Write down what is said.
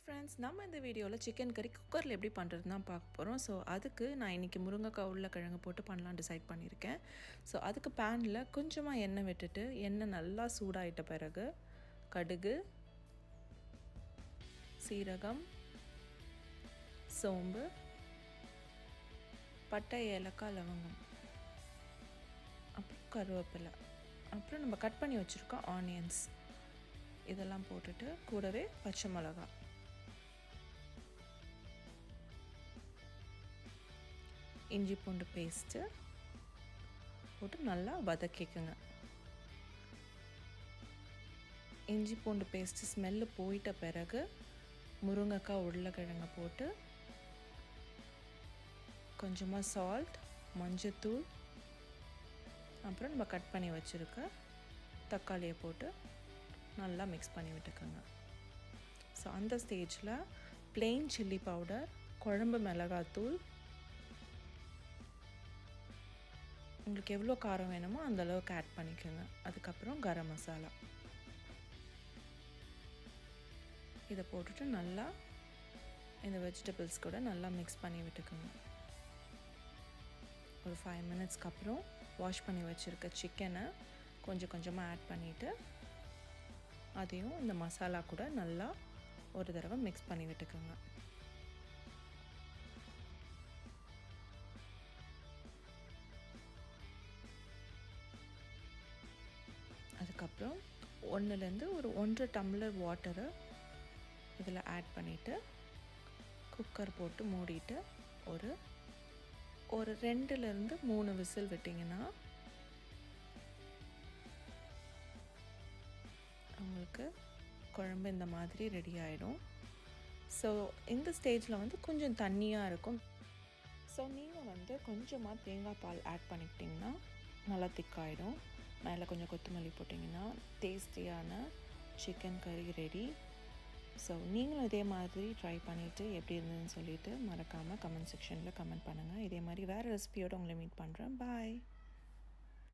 Hi friends, நம்ம இந்த வீடியோவில் சிக்கன் கறி குக்கரில் எப்படி பண்ணுறதுன்னு தான் பார்க்க போகிறோம். ஸோ அதுக்கு நான் இன்றைக்கி முருங்கைக்காய் உருளைக்கிழங்கு போட்டு பண்ணலாம் டிசைட் பண்ணியிருக்கேன். ஸோ அதுக்கு பேனில் கொஞ்சமாக எண்ணெய் விட்டுட்டு எண்ணெய் நல்லா சூடாயிட்ட பிறகு கடுகு, சீரகம், சோம்பு, பட்டை, ஏலக்காய், லவங்கம், அப்புறம் கருவேப்பிலை, அப்புறம் நம்ம கட் பண்ணி வச்சுருக்கோம் ஆனியன்ஸ் இதெல்லாம் போட்டுட்டு கூடவே பச்சை மிளகாய், இஞ்சி பூண்டு பேஸ்ட்டு போட்டு நல்லா வதக்கிக்கோங்க. இஞ்சி பூண்டு பேஸ்ட்டு ஸ்மெல்லு போயிட்ட பிறகு முருங்கைக்காய் உருளைக்கிழங்கை போட்டு கொஞ்சமாக சால்ட், மஞ்சத்தூள், அப்புறம் நம்ம கட் பண்ணி வச்சுருக்க தக்காளியை போட்டு நல்லா மிக்ஸ் பண்ணி விட்டுக்கோங்க. ஸோ அந்த ஸ்டேஜில் ப்ளெயின் சில்லி பவுடர், குழம்பு மிளகாத்தூள், உங்களுக்கு எவ்வளோ காரம் வேணுமோ அந்தளவுக்கு ஆட் பண்ணிக்கோங்க. அதுக்கப்புறம் கரம் மசாலா இதை போட்டுட்டு நல்லா இந்த வெஜிடபிள்ஸ் கூட நல்லா மிக்ஸ் பண்ணி விட்டுக்கோங்க. ஒரு 5 மினிட்ஸ்க்கு அப்புறம் வாஷ் பண்ணி வச்சுருக்க சிக்கனை கொஞ்சம் கொஞ்சமாக ஆட் பண்ணிவிட்டு அதையும் இந்த மசாலா கூட நல்லா ஒரு தடவை மிக்ஸ் பண்ணி விட்டுக்கோங்க. அதுக்கப்புறம் 1லேருந்து ஒரு 1.5 டம்ளர் வாட்டரை இதில் ஆட் பண்ணிவிட்டு குக்கர் போட்டு மூடிட்டு ஒரு 2லேருந்து 3 விசில் விட்டிங்கன்னா உங்களுக்கு குழம்பு இந்த மாதிரி ரெடி ஆகிடும். ஸோ இந்த ஸ்டேஜில் கொஞ்சம் தண்ணியாக இருக்கும். ஸோ நீங்கள் கொஞ்சமாக தேங்காய் பால் ஆட் பண்ணிக்கிட்டிங்கன்னா நல்லா திக்காயிடும். மேலே கொஞ்சம் கொத்தமல்லி போட்டிங்கன்னா டேஸ்டியான சிக்கன் கறி ரெடி. ஸோ நீங்களும் இதே மாதிரி ட்ரை பண்ணிவிட்டு எப்படி இருந்ததுன்னு சொல்லிவிட்டு மறக்காமல் கமெண்ட் செக்ஷனில் கமெண்ட் பண்ணுங்கள். இதே மாதிரி வேறு ரெசிபியோடு உங்களை மீட் பண்ணுறேன். பாய்.